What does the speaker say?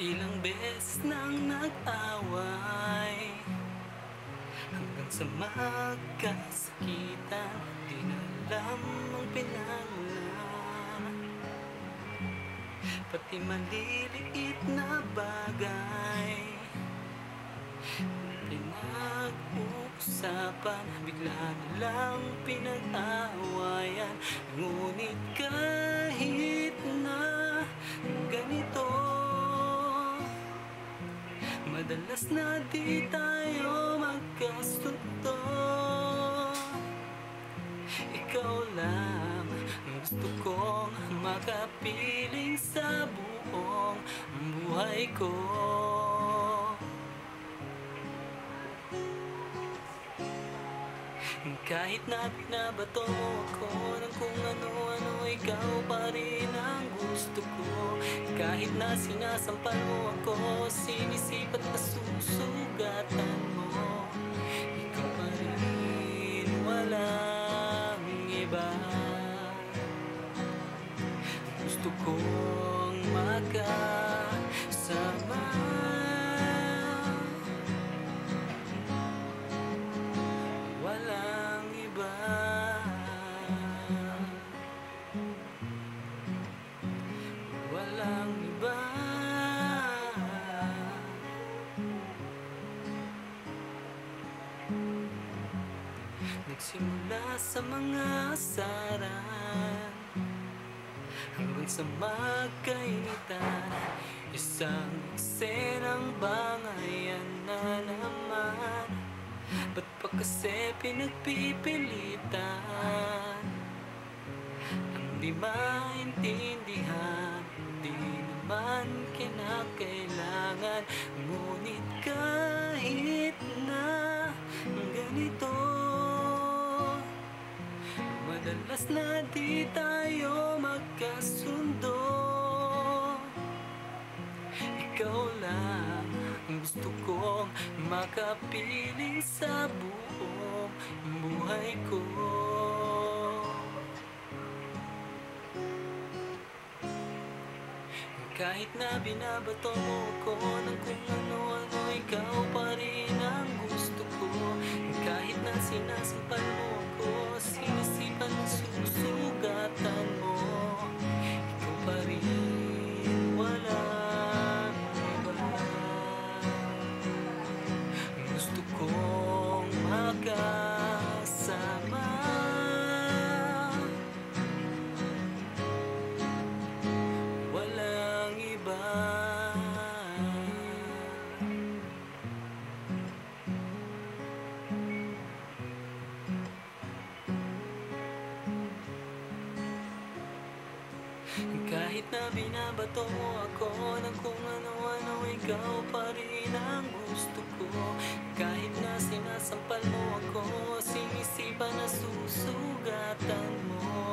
Ilang beses nang nag-away hanggang sa magkasakitan. Di na alam ang pinagmulan, pati maliliit na bagay pinag-uusapan, bigla na lang pinag-aawayan. Ngunit kahit na ganito, madalas na di tayo magkasundo. Ikaw lang ang gusto kong makapiling sa buong buhay ko. Kahit na binabato mo ako ng kung ano-ano, ikaw pa rin ang gusto ko. Kahit na sinasampal mo ako, sinisipat na susugatan mo, ikaw pa rin, walang iba. Gusto kong makasama, walang iba. Walang iba. Nagsimula sa mga asaran hanggang sa magkainitan, isang eksenang bangayan na naman. Ba't pa kasi pinagpipilitan ang di maintindihan? Di naman kinakailangan. Ngunit kahit na ganito, madalas na di tayo magkasundo. Ikaw lang ang gusto kong makapiling sa buong buhay ko. Kahit na binabato mo ko ng kung ano-ano, ikaw pa rin ang gusto ko. Kahit na sinasampal mo ko, sinisipan at susugatan mo, ikaw pa rin, walang iba. Gusto kong makasama, walang iba. Kahit na binabato mo ako ng kung ano-ano, ikaw pa rin ang gusto ko. Kahit na sinasampal mo ako, sinisipan na susugatan mo,